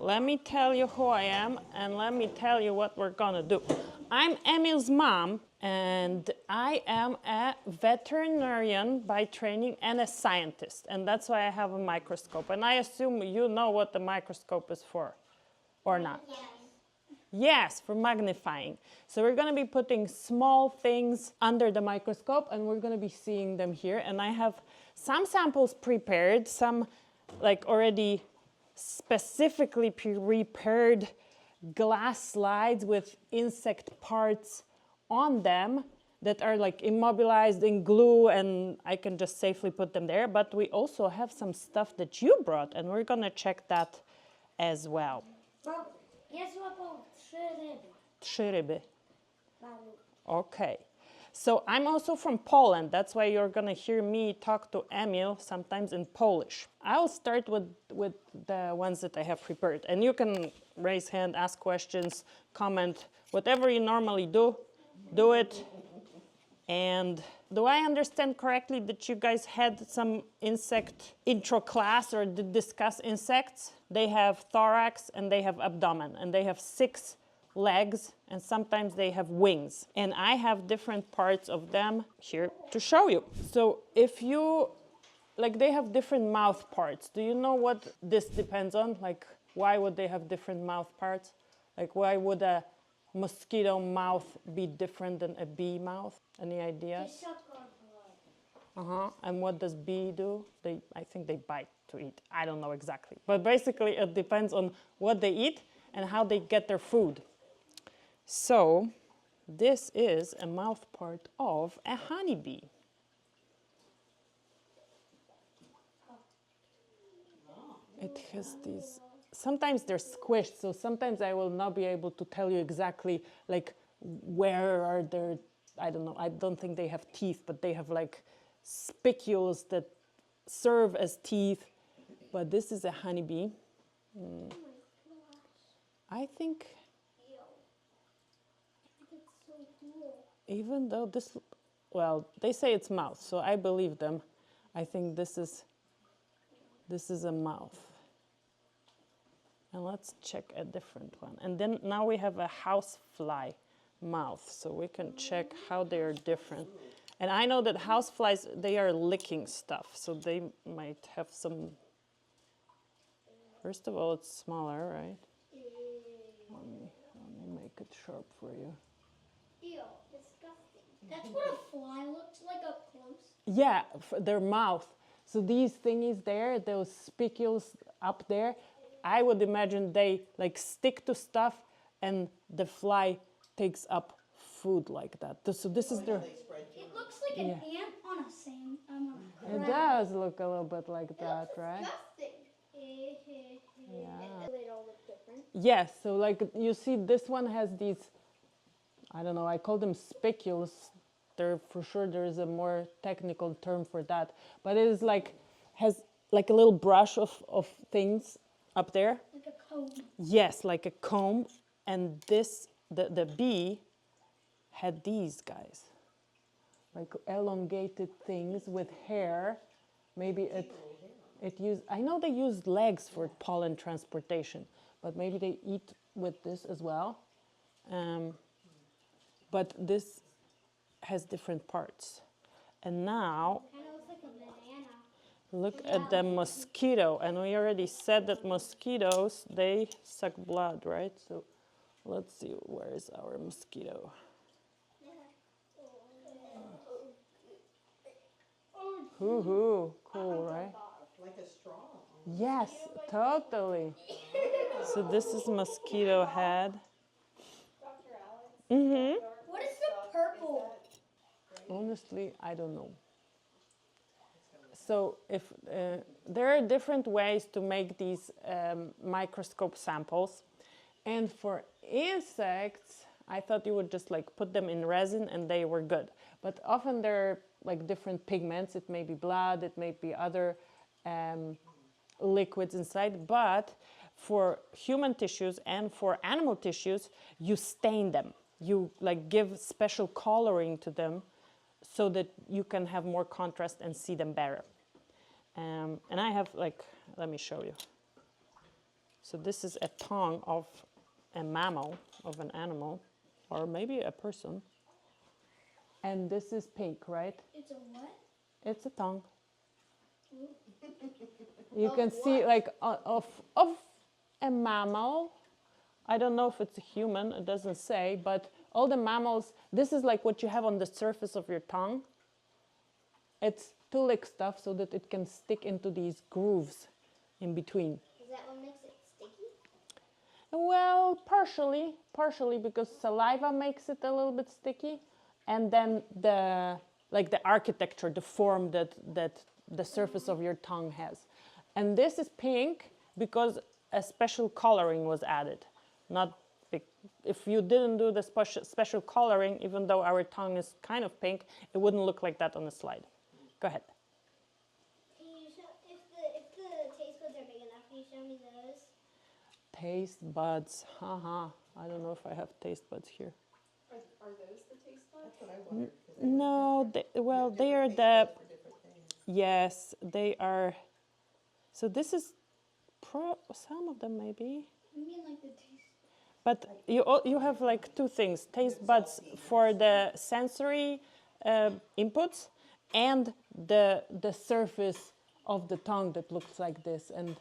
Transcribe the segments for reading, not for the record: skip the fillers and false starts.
let me tell you who I am and let me tell you what we're gonna do. I'm Emil's mom and I am a veterinarian by training and a scientist, and that's why I have a microscope. And I assume you know what the microscope is for, or not? Yes. Yes, for magnifying. So we're gonna be putting small things under the microscope and we're gonna be seeing them here. And I have some samples prepared, some like already specifically prepared glass slides with insect parts on them that are like immobilized in glue, and I can just safely put them there. But we also have some stuff that you brought and we're gonna check that as well. Jest łapał 3 ryby. 3 ryby. Okay. So I'm also from Poland. That's why you're going to hear me talk to Emil sometimes in Polish. I'll start with the ones that I have prepared. And you can raise hand, ask questions, comment, whatever you normally do, do it. And do I understand correctly that you guys had some insect intro class or did discuss insects? They have thorax and they have abdomen and they have 6 legs and sometimes they have wings. And I have different parts of them here to show you. So if you, like they have different mouth parts. Do you know what this depends on? Like why would they have different mouth parts? Like why would a mosquito mouth be different than a bee mouth? Any ideas? And what does bee do? I think they bite to eat. I don't know exactly. But basically it depends on what they eat and how they get their food. So this is a mouth part of a honeybee. It has these, sometimes they're squished, so sometimes I will not be able to tell you exactly like where are their, I don't know, I don't think they have teeth, but they have like spicules that serve as teeth. But this is a honeybee. I think even though this, well, they say it's mouth, so I believe them. I think this is a mouth. And let's check a different one. And then now we have a housefly mouth, so we can check how they are different. And I know that houseflies, they are licking stuff, so they might have some. First of all, it's smaller, right? Let me make it sharp for you. Ew, disgusting. That's what a fly looks like up close. Yeah, their mouth. So these thingies there, those spicules up there, I would imagine they like stick to stuff and the fly takes up food like that. So this is their... It looks like an ant on a sand. It does look a little bit like that, right? Disgusting. Yeah. They all look different. Yes, so like you see this one has these, I don't know, I call them spicules. There, for sure there is a more technical term for that. But it is like, has like a little brush of things up there. Like a comb. Yes, like a comb. And this, the bee had these guys. Like elongated things with hair. Maybe it used, I know they use legs for pollen transportation, but maybe they eat with this as well. But this has different parts. And now, Kind of looks like a banana. look at the mosquito. And we already said that mosquitoes, they suck blood, right? So let's see, where is our mosquito? Hoo-hoo, cool, right? Like a straw. Yes, totally. So this is mosquito head. Dr. Alex? Mm-hmm. What is the purple? Honestly, I don't know. So if there are different ways to make these microscope samples. And for insects, I thought you would just like put them in resin and they were good. But often there are like different pigments. It may be blood, it may be other liquids inside. But for human tissues and for animal tissues, you stain them. You like give special coloring to them so that you can have more contrast and see them better. And I have like, let me show you. So this is a tongue of a mammal, of an animal, or maybe a person. And this is pink, right? It's a what? It's a tongue. You can see like of a mammal. I don't know if it's a human, it doesn't say, but all the mammals, this is like what you have on the surface of your tongue. It's tulic stuff so that it can stick into these grooves in between. Is that what makes it sticky? Well, partially because saliva makes it a little bit sticky, and then the architecture, the form that the surface of your tongue has. And this is pink because a special coloring was added. Not if you didn't do the special coloring, even though our tongue is kind of pink, it wouldn't look like that on the slide. Go ahead. Can you show, if the taste buds are big enough, can you show me those? Taste buds, haha. I don't know if I have taste buds here. Are those the taste buds? That's what I wondered. No, they are Different the, taste buds for different things. yes, they are. So this is some of them maybe. You mean like the taste? But you have like two things, taste buds for the sensory inputs and the surface of the tongue that looks like this. And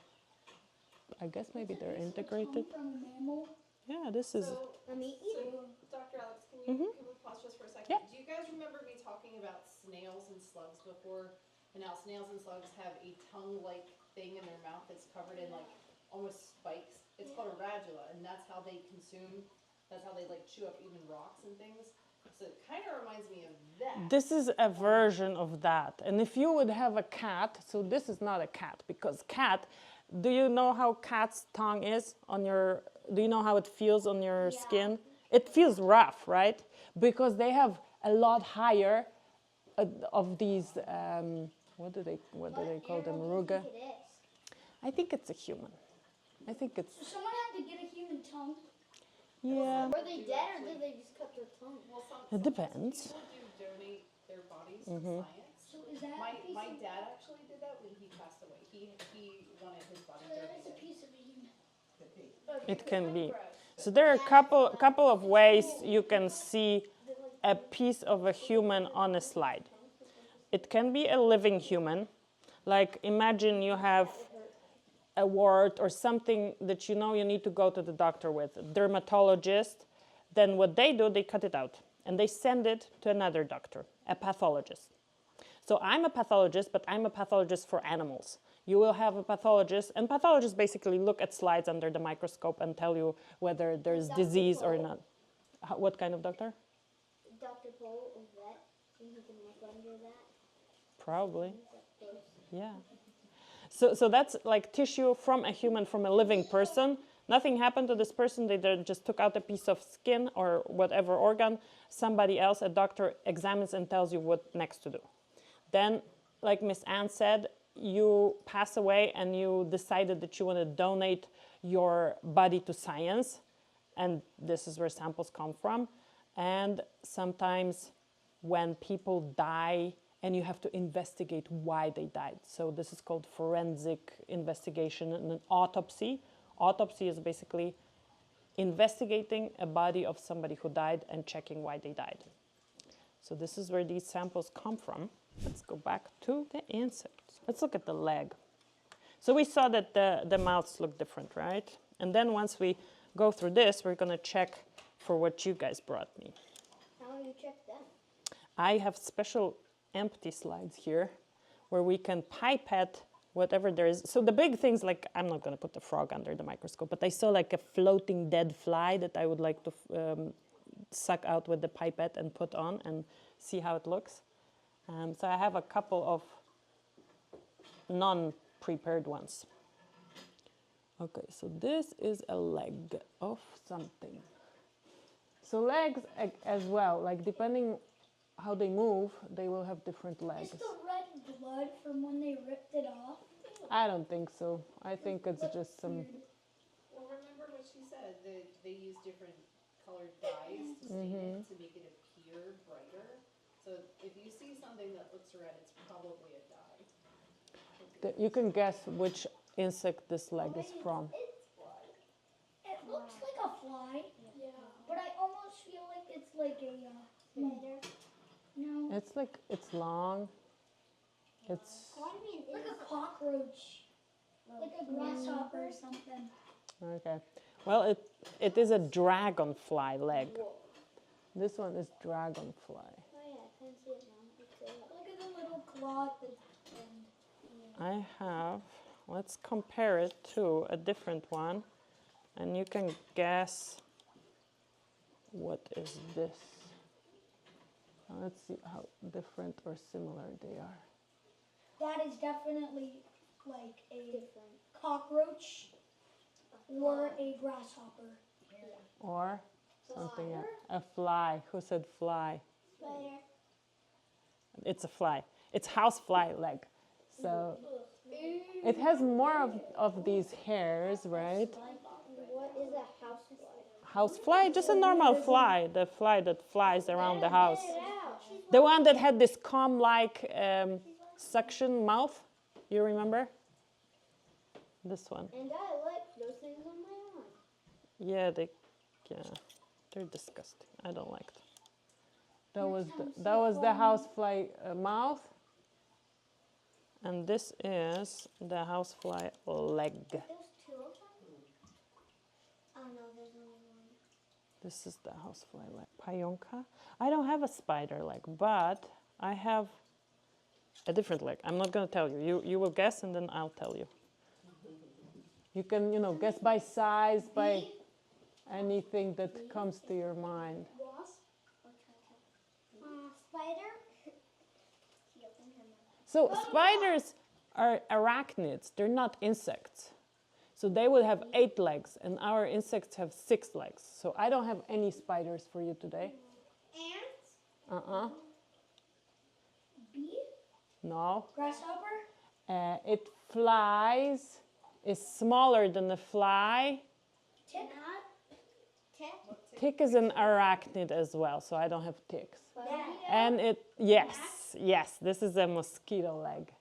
I guess maybe they're integrated. From a mammal? Yeah, this is, So, A meat eater? Dr. Alex, can we pause just for a second? Yeah. Do you guys remember me talking about snails and slugs before? And how snails and slugs have a tongue-like thing in their mouth that's covered in like almost spikes. It's called a radula, and that's how they consume. That's how they like chew up even rocks and things. So it kind of reminds me of that. this is a version of that. And if you would have a cat, so this is not a cat, because cat, do you know how cat's tongue is on your, do you know how it feels on your skin? It feels rough, right? Because they have a lot higher of these, what do they call them, ruga? It is. I think it's a human. I think it's, So someone had to get a human tongue. yeah, Were they dead or did they just cut their tongue? Well, it depends. People do donate their bodies to science. So is that My a piece of, dad actually did that when he passed away. He wanted his body so that is a donated. piece of a human? Could be. It can be. Gross. So there are a couple of ways you can see a piece of a human on a slide. It can be a living human, like imagine you have a wart or something that you know you need to go to the doctor with, a dermatologist. Then what they do, they cut it out and they send it to another doctor, a pathologist. So I'm a pathologist, but I'm a pathologist for animals. You will have a pathologist, and pathologists basically look at slides under the microscope and tell you whether there's disease or not. What kind of doctor? Dr. Paul, a vet, and he can look under that. Probably, yeah. So that's like tissue from a human, from a living person. Nothing happened to this person. They just took out a piece of skin or whatever organ. Somebody else, a doctor, examines and tells you what next to do. Then, like Miss Ann said, you pass away and you decided that you want to donate your body to science. And this is where samples come from. And sometimes when people die and you have to investigate why they died. So this is called forensic investigation and an autopsy. Autopsy is basically investigating a body of somebody who died and checking why they died. So this is where these samples come from. Let's go back to the insects. Let's look at the leg. So we saw that the mouths look different, right? And then once we go through this, we're going to check for what you guys brought me. How do you check them? I have special empty slides here where we can pipette whatever there is. So the big things, like I'm not going to put the frog under the microscope, but I saw like a floating dead fly that I would like to suck out with the pipette and put on and see how it looks. So I have a couple of non-prepared ones. Okay, so this is a leg of something. So legs as well, like depending how they move, they will have different legs. Is the red blood from when they ripped it off? I don't think so. I think it's just some... Well, remember what she said, that they use different colored dyes to stain it to make it appear brighter. So if you see something that looks red, it's probably a dye. You can guess which insect this leg is from. It's blood. fly. Yeah. But I almost feel like it's like a spider. No. It's like, it's long. It's, What do you mean? Like a cockroach. Like a grasshopper or something. okay. Well, it is a dragonfly leg. This one is dragonfly. Oh yeah, I can see it now. Look at the little claw at the end. I have, let's compare it to a different one. And you can guess what is this. Let's see how different or similar they are. That is definitely like a cockroach or a grasshopper. Or something else. A fly. Who said fly? Spider. It's a fly. It's housefly leg. So it has more of these hairs, right? What is a housefly? Housefly, just a normal fly, the fly that flies around the house. The one that had this comb-like suction mouth, you remember? This one. And I like those things on my arm. Yeah, they're disgusting. I don't like them. That was the housefly mouth, and this is the housefly leg. There's two of them? Oh no, there's only one. This is the housefly leg. Payonka. I don't have a spider leg, but I have a different leg. I'm not going to tell you. You will guess, and then I'll tell you. You can, guess by size, by anything that comes to your mind. Wasp? Spider? So spiders are arachnids. They're not insects. So they would have 8 legs, and our insects have 6 legs. So I don't have any spiders for you today. Ants? Bee? No. Grasshopper? It flies. Is smaller than a fly. Tick? Tick is an arachnid as well, so I don't have ticks. Mosquito? And yes, this is a mosquito leg.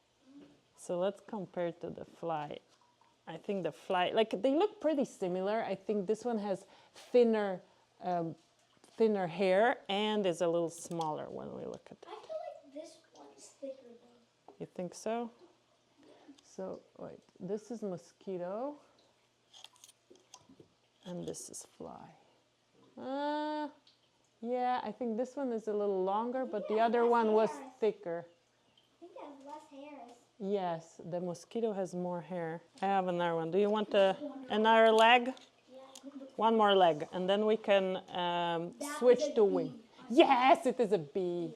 So let's compare to the fly. I think the fly, they look pretty similar. I think this one has thinner hair and is a little smaller when we look at it. I feel like this one's thicker though. You think so? So, wait, this is mosquito, and this is fly. Yeah, I think this one is a little longer, but the other one was thicker. I think it has less hairs. Yes, the mosquito has more hair. I have another one. Do you want another leg? Yeah. One more leg, and then we can switch to wing. Yes, it is a bee.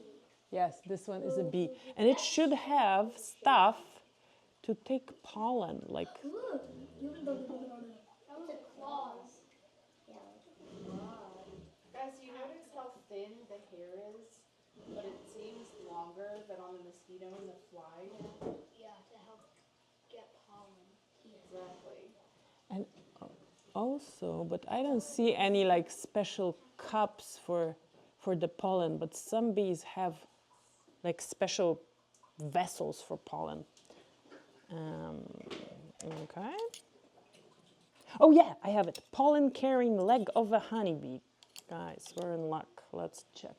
Yes, this one is a bee. And it should have stuff to take pollen, like. That was a claws. Guys, do you notice how thin the hair is? But it seems longer than on the mosquito and the fly? Yeah, to help get pollen. Exactly. And also, but I don't see any special cups for the pollen, but some bees have special vessels for pollen. Okay. Oh yeah, I have it. Pollen carrying leg of a honeybee. Guys, we're in luck. Let's check.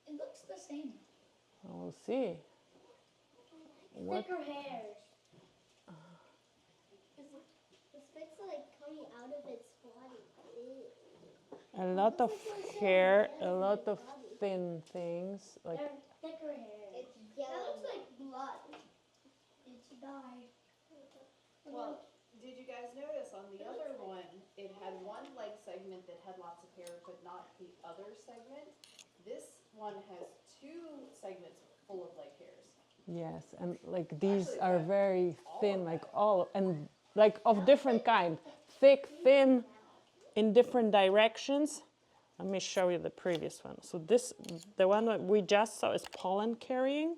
It looks the same. We'll see. Thicker hairs. The spits coming out of its body. A lot of hair, a lot of thin things. They're thicker hairs. It's yellow. That looks like blood. It's dye. Well, did you guys notice on the other one, it had one leg segment that had lots of hair, but not the other segment? This one has 2 segments full of leg hairs. Yes, and these are very thin, and of different kind. Thick, thin, in different directions. Let me show you the previous one. So the one that we just saw is pollen carrying,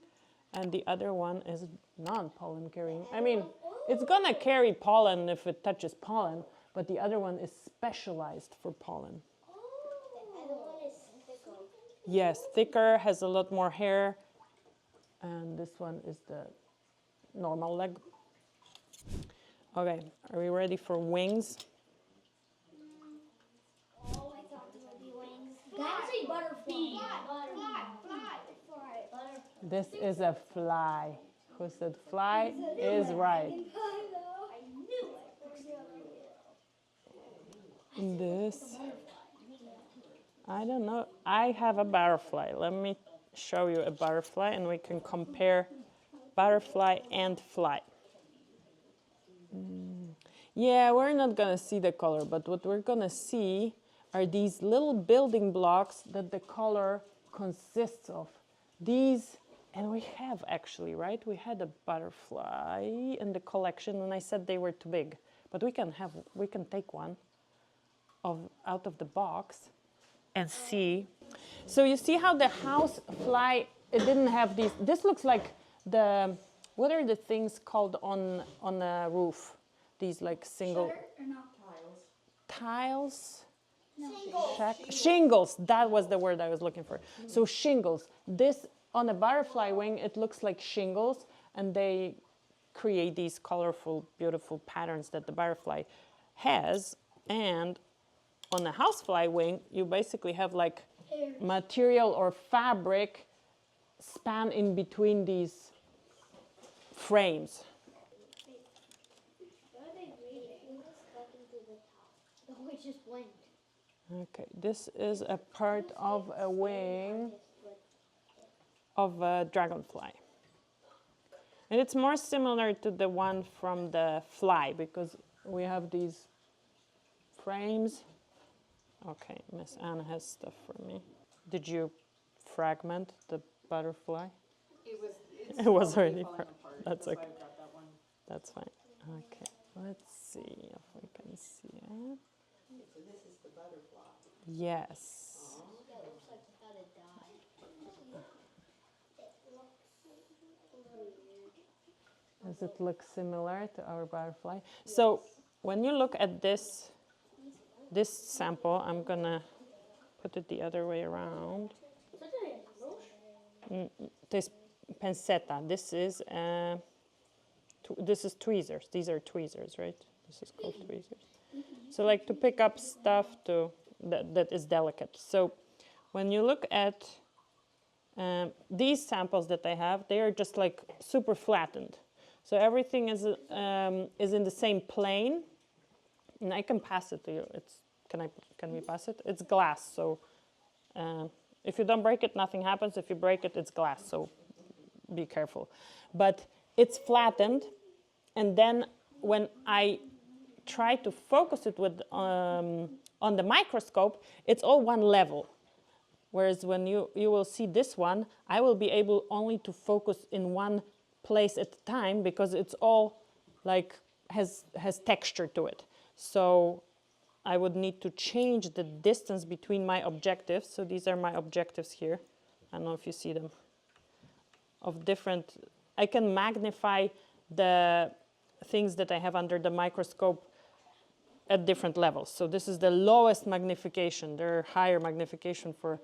and the other one is non-pollen carrying. I mean, it's gonna carry pollen if it touches pollen, but the other one is specialized for pollen. The other one is thicker. Yes, thicker, has a lot more hair, and this one is the normal leg. Okay, are we ready for wings? This is a fly. Who said fly is right. This, I don't know. I have a butterfly. Let me show you a butterfly and we can compare butterfly and fly. Yeah, we're not gonna see the color, but what we're gonna see are these little building blocks that the color consists of. These, and we have actually, right? We had a butterfly in the collection and I said they were too big, but we can take one out of the box and see. So you see how the house fly, it didn't have these, this looks like the, what are the things called on a roof? These like single... Shutter or not? Tiles? No. Shingles, that was the word I was looking for. So shingles. This, on a butterfly wing, it looks like shingles, and they create these colorful, beautiful patterns that the butterfly has. And on a housefly wing, you basically have like material or fabric span in between these frames. Okay, this is a part of a wing of a dragonfly. And it's more similar to the one from the fly because we have these frames. Okay, Miss Anna has stuff for me. Did you fragment the butterfly? It's It was already falling apart. That's why okay. I've got that one. That's fine. Okay, let's see if we can see it. Okay, so this is the butterfly. Yes. That looks like it's about to die. Does it look similar to our butterfly? So when you look at this sample, I'm gonna put it the other way around. This pancetta. This is tweezers. These are tweezers, right? This is called tweezers. So like to pick up stuff that is delicate. So when you look at these samples that I have, they are just like super flattened. So everything is in the same plane, and I can pass it to you. Can we pass it? It's glass, so if you don't break it, nothing happens. If you break it, it's glass, so be careful. But it's flattened, and then when I try to focus it with on the microscope, it's all one level. Whereas when you will see this one, I will be able only to focus in one place at a time because it's all like has texture to it. So I would need to change the distance between my objectives. So these are my objectives here. I don't know if you see them. Of different, I can magnify the things that I have under the microscope at different levels. So this is the lowest magnification. There are higher magnification for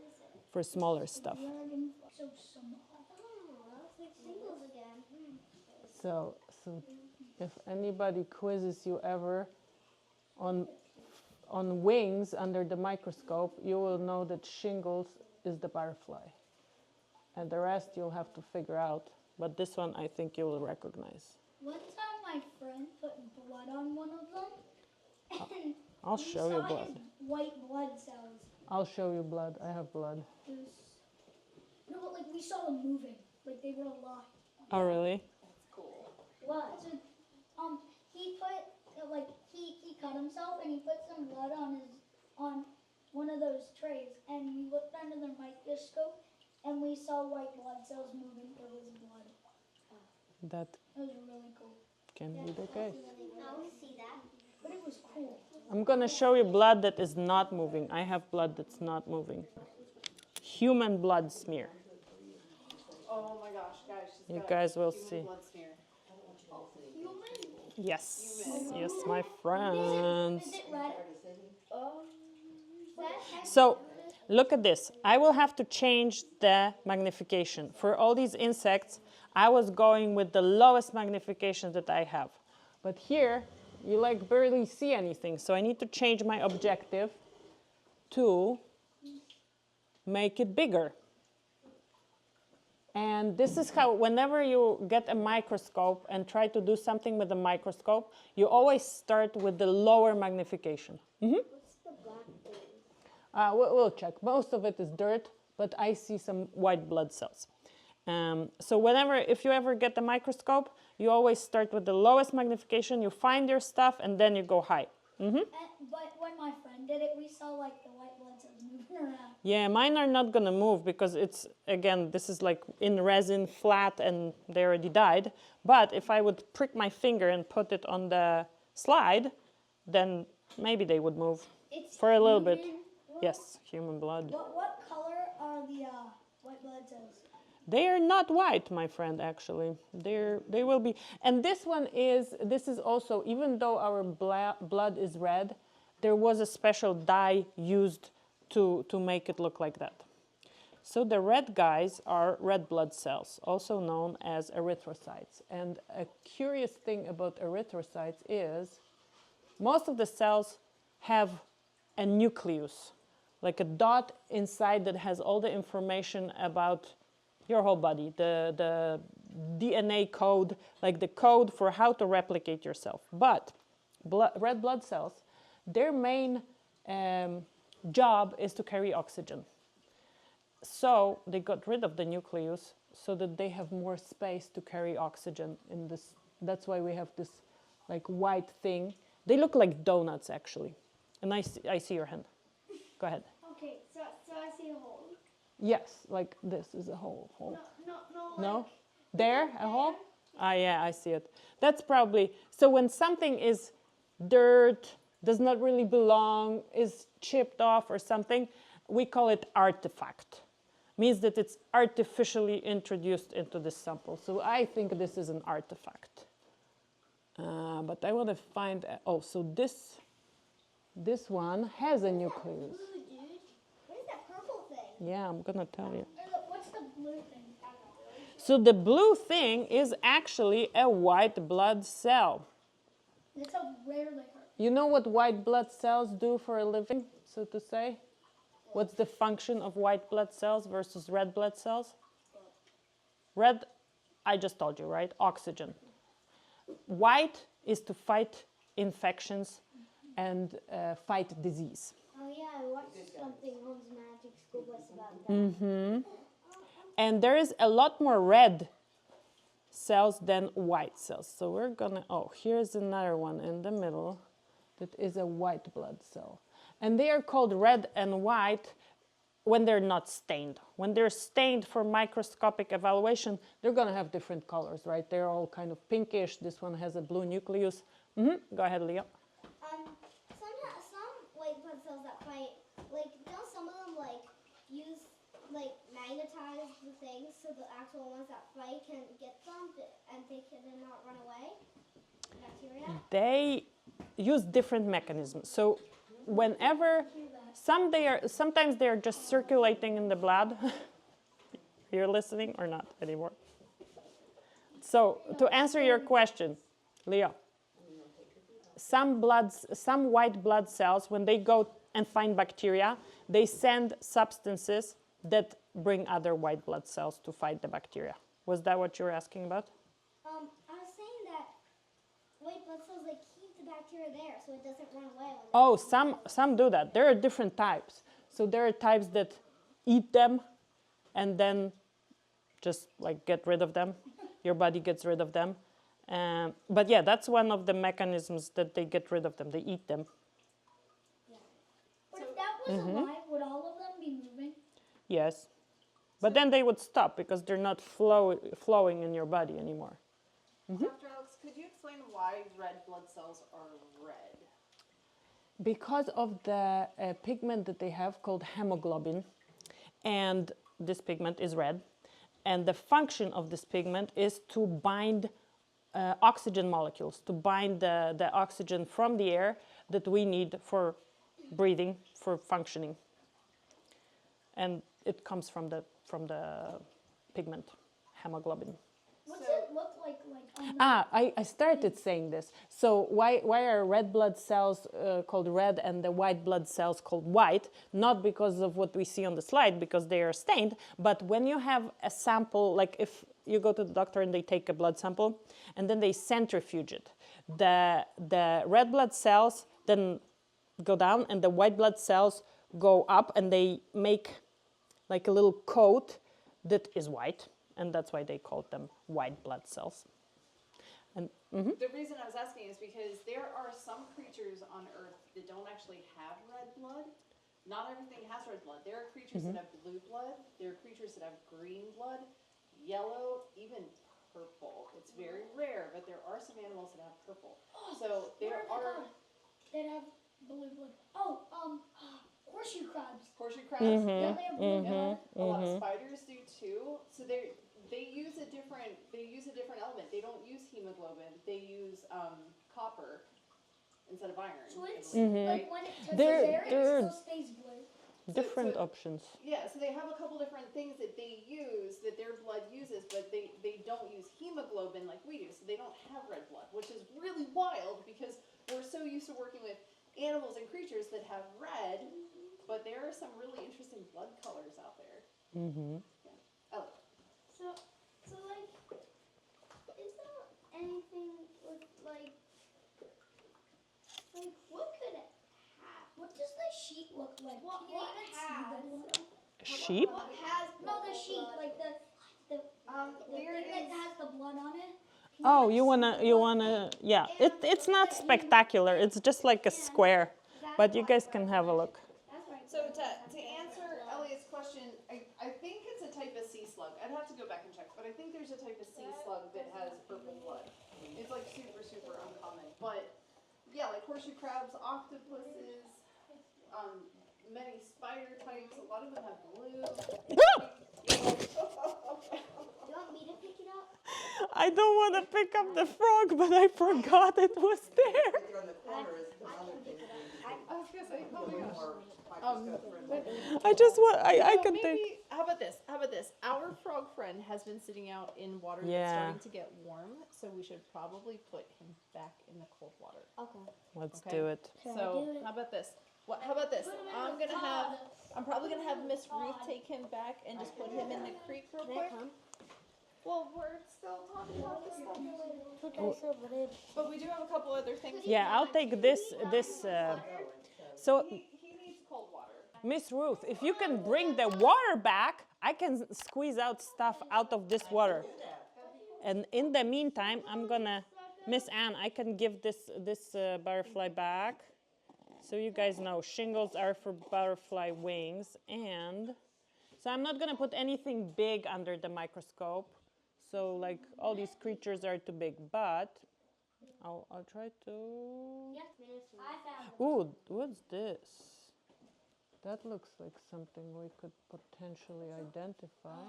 smaller stuff. So if anybody quizzes you ever on wings under the microscope, you will know that shingles is the butterfly. And the rest you'll have to figure out. But this one I think you will recognize. One time my friend put blood on one of them. And I'll show you blood. his white blood cells. I'll show you blood. I have blood. No, but like we saw them moving. Like they were alive. Oh, really? That's cool. What? So, he put he cut himself and he put some blood on one of those trays, and we looked under the microscope and we saw white blood cells moving through his blood. That It was really cool. can be the case. I'll see that. But it was cool. I'm going to show you blood that is not moving. I have blood that's not moving. Human blood smear. Oh my gosh, guys. She's You got guys will human see. blood smear. Yes. Yes, my friends. Is it red? So look at this. I will have to change the magnification. For all these insects, I was going with the lowest magnification that I have. But here, you like barely see anything. So I need to change my objective to make it bigger. And this is how, whenever you get a microscope and try to do something with a microscope, you always start with the lower magnification. What's the black thing? We'll check. Most of it is dirt, but I see some white blood cells. So if you ever get a microscope, you always start with the lowest magnification, you find your stuff, and then you go high. But when my friend did it, we saw like the white blood cells moving around. Yeah, mine are not gonna move because it's, again, this is like in resin, flat, and they already died. But if I would prick my finger and put it on the slide, then maybe they would move for a little bit. Yes, human blood. What color are the white blood cells? They are not white, my friend, actually. They will be. And this is also, even though our blood is red, there was a special dye used to make it look like that. So the red guys are red blood cells, also known as erythrocytes. And a curious thing about erythrocytes is most of the cells have a nucleus, like a dot inside that has all the information about your whole body, the DNA code, like the code for how to replicate yourself. But red blood cells, their main job is to carry oxygen. So they got rid of the nucleus so that they have more space to carry oxygen in this. That's why we have this like white thing. They look like donuts, actually. And I see your hand. Go ahead. Okay, so I see a hole. Yes, like this is a hole. No? Like There, a hole? Ah, yeah, I see it. That's probably, so when something is dirt, does not really belong, is chipped off or something, we call it artifact. Means that it's artificially introduced into the sample. So I think this is an artifact. But I want to find, so this one has a nucleus. blue, dude. What is that purple thing? Yeah, I'm gonna tell you. What's the blue thing? So the blue thing is actually a white blood cell. That's how rare they are. You know what white blood cells do for a living, so to say? What's the function of white blood cells versus red blood cells? Red, I just told you, right? Oxygen. White is to fight infections and fight disease. Oh yeah, I watched something on Magic School Bus about that. And there is a lot more red cells than white cells. So we're gonna, here's another one in the middle that is a white blood cell. And they are called red and white when they're not stained. When they're stained for microscopic evaluation, they're gonna have different colors, right? They're all kind of pinkish. This one has a blue nucleus. Go ahead, Leo. Some white blood cells that fight, like, don't some of them magnetize the things so the actual ones that fight can get them and they can not run away? Bacteria? They use different mechanisms. So whenever, sometimes they are just circulating in the blood. You're listening or not anymore? So to answer your question, Leo, some white blood cells, when they go and find bacteria, they send substances that bring other white blood cells to fight the bacteria. Was that what you were asking about? I was saying that white blood cells keep the bacteria there so it doesn't run away. Some do that. There are different types. So there are types that eat them and then just get rid of them. Your body gets rid of them. But yeah, that's one of the mechanisms that they get rid of them. They eat them. Yeah. But if that was alive, would all of them be moving? Yes. But then they would stop because they're not flowing in your body anymore. Dr. Alex, could you explain why red blood cells are red? Because of the pigment that they have called hemoglobin. And this pigment is red. And the function of this pigment is to bind oxygen molecules, to bind the oxygen from the air that we need for breathing, for functioning. And it comes from the pigment, hemoglobin. What's it look I started saying this. So why are red blood cells called red and the white blood cells called white? Not because of what we see on the slide, because they are stained, but when you have a sample, like if you go to the doctor and they take a blood sample and then they centrifuge it, the red blood cells then go down and the white blood cells go up and they make like a little coat that is white, and that's why they called them white blood cells. And The reason I was asking is because there are some creatures on Earth that don't actually have red blood. Not everything has red blood. There are creatures that have blue blood. There are creatures that have green blood, yellow, even purple. It's very rare, but there are some animals that have purple. So there are that have blue blood. Oh, horseshoe crabs. horseshoe crabs. Yeah, they have blue blood. A lot of spiders do too. So they use a different element. They don't use hemoglobin. They use copper instead of iron. So it's right? like when it touches There- air, there- it still stays blue. different so- options. Yeah, so they have a couple different things that they use that their blood uses, but they don't use hemoglobin like we do. So they don't have red blood, which is really wild because we're so used to working with animals and creatures that have red, but there are some really interesting blood colors out there. Mm-hmm. Yeah. Oh, So like, is there anything with like what could it have? What does the sheet look like? What Can you even see has? the blood? Sheep? What has No, the sheet, like the there thing it is. that has the blood on it. Can Oh, like you see the wanna, blood? yeah. It's not spectacular. It's just like a square, but you guys can have a look. That's right. So to answer Elliot's question, I think it's a type of sea slug. I'd have to go back and check, but I think there's a type of sea slug that has purple blood. It's like super, super uncommon. But yeah, like horseshoe crabs, octopuses, many spider types, a lot of them have blue. You want me to pick it up? I don't want to pick up the frog, but I forgot it was there. Right there on the corner is the other thing. I was gonna say, oh my gosh. More microscope friendly. I just want, I So can maybe, take. how about this? How about this? Our frog friend has been sitting out in water Yeah. that's starting to get warm, so we should probably put him back in the cold water. Okay. Let's Okay. do it. So how about this? How about this? I'm probably gonna have Miss Ruth take him back and just put him in the creek real quick. Well, we're still talking about this stuff. But we do have a couple other things. Yeah, I'll take this. So, He needs cold water. Miss Ruth, if you can bring the water back, I can squeeze out stuff out of this water. And in the meantime, I'm gonna, Miss Anne, I can give this butterfly back. So you guys know, shingles are for butterfly wings, and so I'm not gonna put anything big under the microscope. So like all these creatures are too big, but I'll try to. I found it. Ooh, what's this? That looks like something we could potentially identify.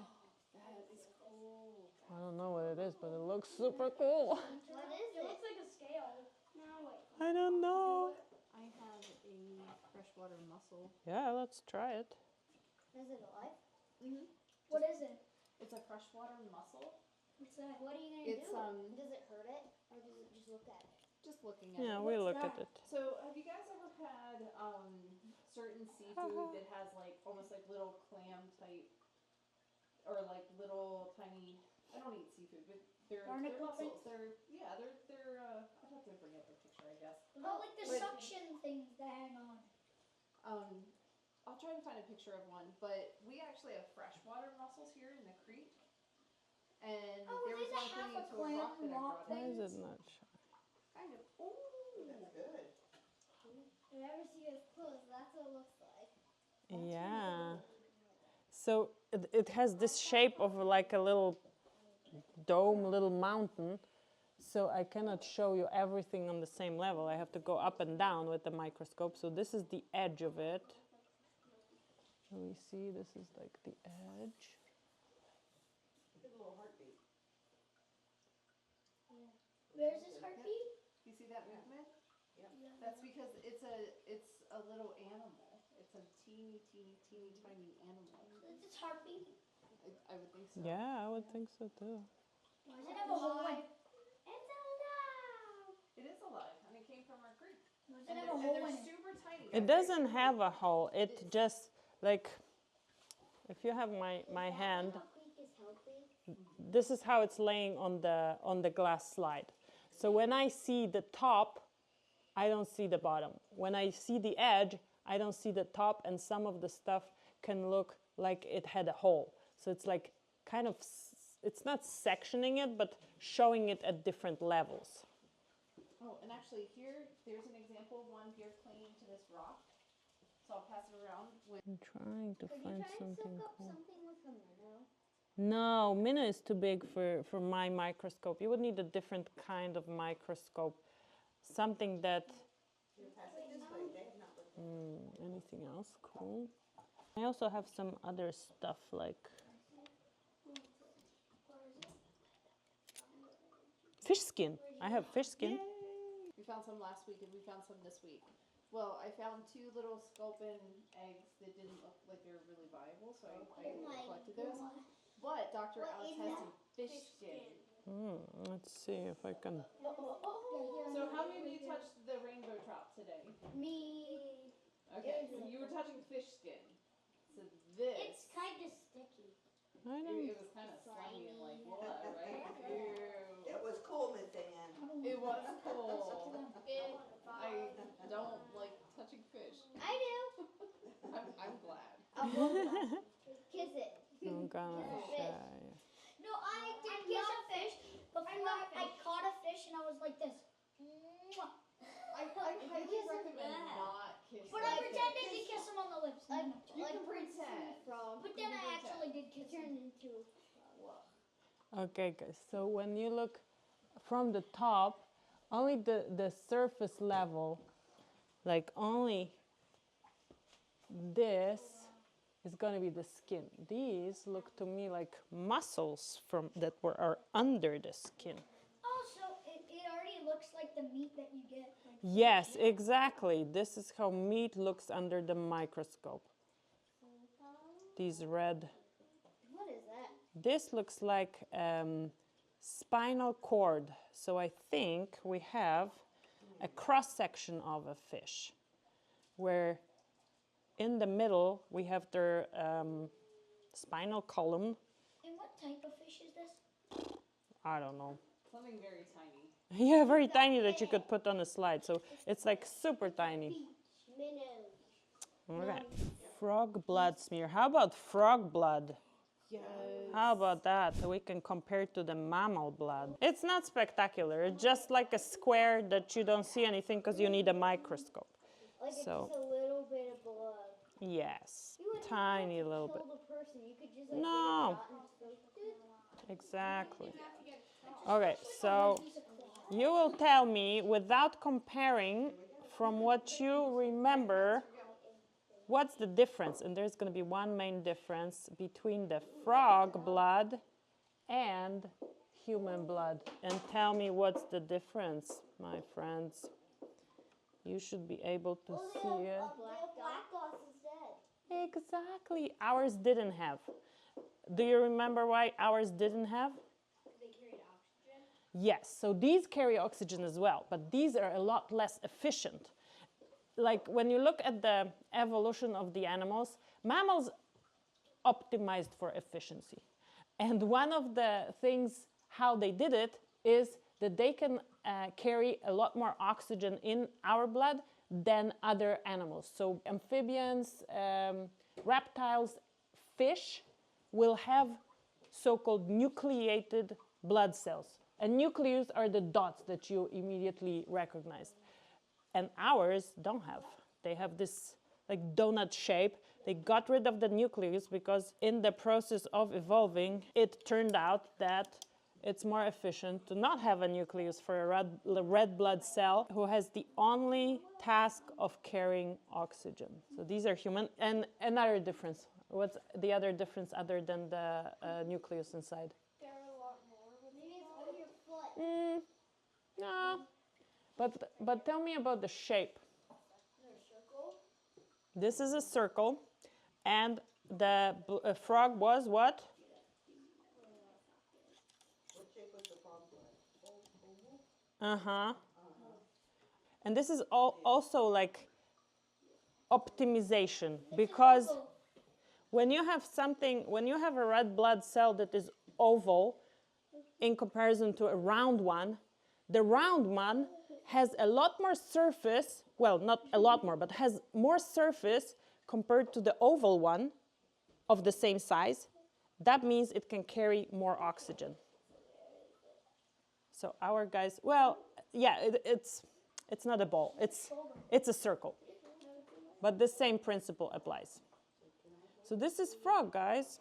That is cool. I don't know what it is, but it looks super cool. What is It it? looks like a scale. No, wait. I don't know. I have a freshwater mussel. Yeah, let's try it. Is it alive? What is it? It's a freshwater mussel. What's that? What are you gonna It's do? Does it hurt it, or does it just look at it? just looking at Yeah, it. we What's look at that? it. So have you guys ever had certain seafood that has like almost like little clam type or like little tiny? I don't eat seafood, but they're Barnacle mussels. They're I'd have to bring up a picture, I guess. Oh, like the But- suction things that hang on. I'll try to find a picture of one, but we actually have freshwater mussels here in the creek. And Oh, there was is one it half clinging a to a rock that I clam rock brought Why in. is it not showing? Kind of. Ooh. That's good. If you ever see it close, that's what it looks like. Yeah. So it has this shape of like a little dome, little mountain. So I cannot show you everything on the same level. I have to go up and down with the microscope. So this is the edge of it. Can we see? This is like the edge. Good little heartbeat. Where's his heartbeat? You see that movement? Yep. That's because it's a little animal. It's a teeny tiny animal. It's his heartbeat. I would think so. Yeah, I would think so too. Why does it have a hole in? It's alive. It is alive, and it came from our creek. Why does it And have they're, a and hole they're in it? super tiny. It doesn't have a hole. It just, like, if you have my hand, Beak is healthy. this is how it's laying on the glass slide. So when I see the top, I don't see the bottom. When I see the edge, I don't see the top, and some of the stuff can look like it had a hole. So it's like kind of, it's not sectioning it, but showing it at different levels. Oh, and actually here, there's an example of one here clinging to this rock. So I'll pass it around. I'm trying to Could find you try and something soak up cool. something with a minnow? No, minnow is too big for my microscope. You would need a different kind of microscope. Something that, You pass it this way, they have not looked at it. anything else cool? I also have some other stuff like fish skin. I have fish skin. We found some last week and we found some this week. Well, I found 2 little sculpin eggs that didn't look like they were really viable, so I collected those. But Dr. What Alex is has that? some fish skin. Let's see if I can. So how many of you touched the rainbow trout today? Me. Okay, so you were touching fish skin. So this, It's kind of sticky. I don't. it was kind of slimy and like what, right? Ew. It was cool, Miss Ann. It was cool. I don't like touching fish. I do. I'm glad. Kiss it. I'm gonna Fish. try. No, I did kiss a fish before I caught a fish and I was like this. Mwah. I highly Kiss recommend that. not kissing. But I fish. pretended to kiss him on the lips. And then You I can pretend. Frog. but then I actually did kiss him. Turned into Okay, guys. So when you look from the top, only the surface level, like only this is gonna be the skin. These look to me like muscles are under the skin. Oh, so it already looks like the meat that you get. Like, Yes, exactly. This is how meat looks under the microscope. These red. what is that? This looks like spinal cord. So I think we have a cross section of a fish, where in the middle we have their spinal column. and what type of fish is this? I don't know. Something very tiny. Yeah, very tiny that you could put on a slide. So it's like super tiny. Minnow. Okay. Frog blood smear. How about frog blood? Yes. How about that? So we can compare to the mammal blood. It's not spectacular. It's just like a square that you don't see anything because you need a microscope. Like it's So- just a little bit of blood. Yes, You wouldn't tiny have to little kill bit. the person. You could just like No. get a shot and soak it. Exactly. Okay, so you will tell me without comparing from what you remember, what's the difference? And there's going to be one main difference between the frog blood and human blood. And tell me what's the difference, my friends. You should be able to see it. Black gloss instead. Exactly. Ours didn't have. Do you remember why ours didn't have? They carried oxygen. Yes, so these carry oxygen as well, but these are a lot less efficient. Like when you look at the evolution of the animals, mammals optimized for efficiency. And one of the things how they did it is that they can carry a lot more oxygen in our blood than other animals. So amphibians, reptiles, fish will have so-called nucleated blood cells. And nucleus are the dots that you immediately recognize. And ours don't have. They have this like donut shape. They got rid of the nucleus because in the process of evolving, it turned out that it's more efficient to not have a nucleus for a red blood cell who has the only task of carrying oxygen. So these are human. And another difference. What's the other difference other than the nucleus inside? There are a lot more. Maybe it's on your foot. No. But tell me about the shape. There's a circle. This is a circle. And the frog was what? What shape was Uh-huh. And this is also like optimization, because when you have a red blood cell that is oval in comparison to a round one, the round one has a lot more surface, well, not a lot more, but has more surface compared to the oval one of the same size. That means it can carry more oxygen. So our guys, well, yeah, it's not a ball, it's a circle. But the same principle applies. So this is frog, guys.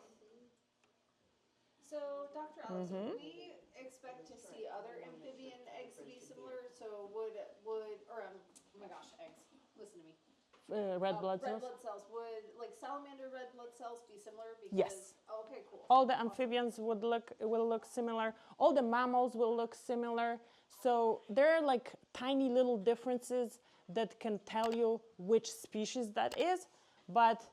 So, Dr. Allison, we expect to see other amphibian eggs to be similar. So oh my gosh, eggs. Listen to me. Red blood Red cells? blood cells. Would like salamander red blood cells be similar? Because, Yes. Oh, okay, cool. All the amphibians will look similar. All the mammals will look similar. So there are like tiny little differences that can tell you which species that is, but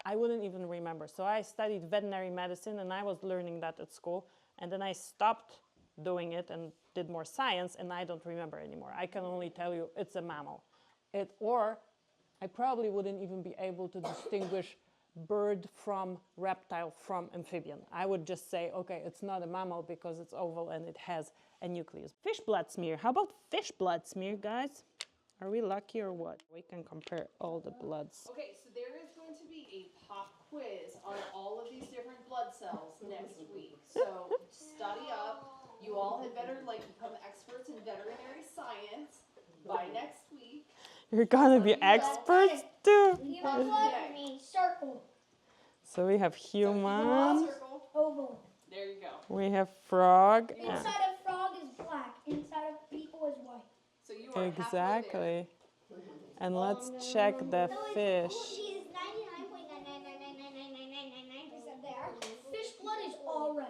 I wouldn't even remember. So I studied veterinary medicine and I was learning that at school, and then I stopped doing it and did more science, and I don't remember anymore. I can only tell you it's a mammal. Or I probably wouldn't even be able to distinguish bird from reptile from amphibian. I would just say, okay, it's not a mammal because it's oval and it has a nucleus. Fish blood smear. How about fish blood smear, guys? Are we lucky or what? We can compare all the bloods. Okay, so there is going to be a pop quiz on all of these different blood cells next week. So study up. You all had better become experts in veterinary science by next week. You're gonna be experts too. Human blood means circle. So we have human, Circle. Oval. There you go. we have frog. Inside of frog is black. Inside of people is white. So you are halfway there. Exactly. And let's check the fish. She's 99.9999999% there. Fish blood is all red.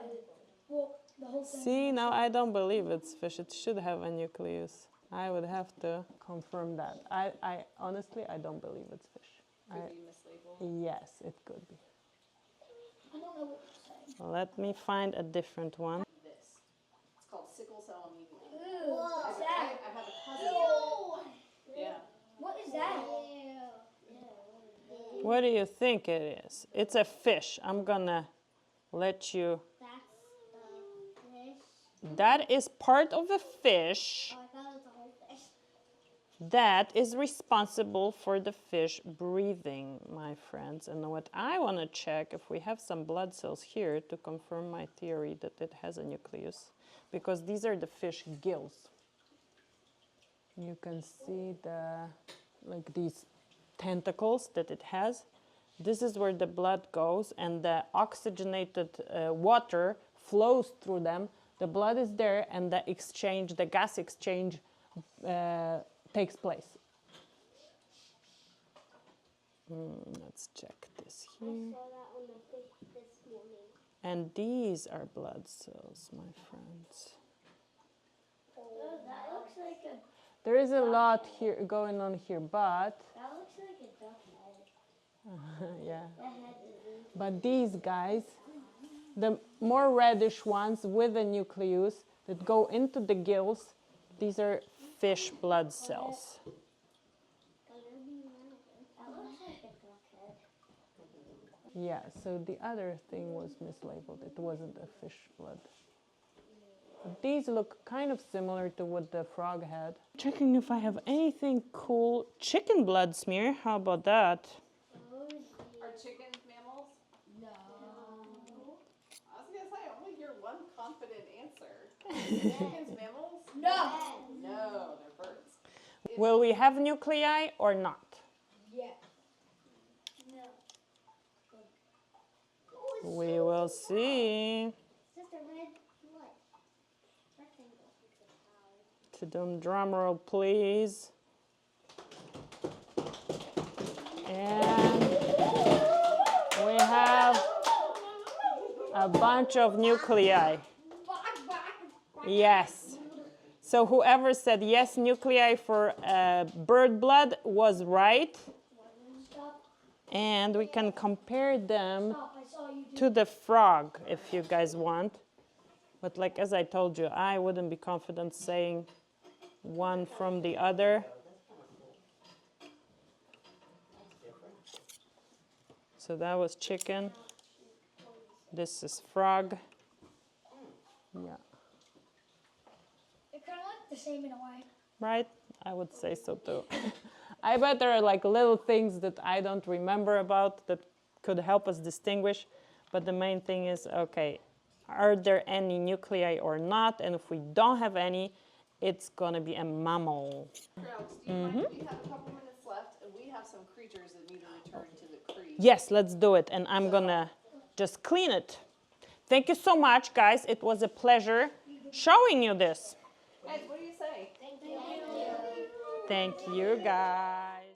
Well, the whole thing. See, now I don't believe it's fish. It should have a nucleus. I would have to confirm that. I honestly, I don't believe it's fish. Could be mislabeled. Yes, it could be. I don't know what you're saying. Let me find a different one. This. It's called sickle cell anemia. Ew, what's I that? have a cousin. Yeah. What is that? What do you think it is? It's a fish. I'm gonna let you. That's the fish. That is part of a fish Oh, I thought it was a whole fish. that is responsible for the fish breathing, my friends. And what I want to check if we have some blood cells here to confirm my theory that it has a nucleus, because these are the fish gills. You can see these tentacles that it has. This is where the blood goes, and the oxygenated water flows through them. The blood is there, and the gas exchange takes place. Let's check this I here. saw that on the fish this morning. And these are blood cells, my friends. Oh, that looks like a. There is a lot here going on here, but That looks like a duck head. yeah. The head is. But these guys, the more reddish ones with a nucleus that go into the gills, these are fish blood cells. That looks like a duck head. Yeah, so the other thing was mislabeled. It wasn't a fish blood. But these look kind of similar to what the frog had. Checking if I have anything cool. Chicken blood smear, how about that? Are chickens mammals? No. I was going to say, I only hear one confident answer. Chickens mammals? No. No, they're birds. Will we have nuclei or not? Yeah. No. We will see. It's just a red blood. Rectangle. To them, drum roll, please. And we have a bunch of nuclei. Yes. So whoever said yes, nuclei for bird blood was right. And we can compare them to the frog if you guys want. But like as I told you, I wouldn't be confident saying one from the other. So that was chicken. This is frog. Yeah. They're kind of like the same in a way. Right? I would say so too. I bet there are like little things that I don't remember about that could help us distinguish. But the main thing is, okay, are there any nuclei or not? And if we don't have any, it's going to be a mammal. Alex, do you mind? We have a couple minutes left, and we have some creatures that need to return to the creek. Yes, let's do it. And I'm going to just clean it. Thank you so much, guys. It was a pleasure showing you this. Ed, what do you say? Thank you. Thank you, guys.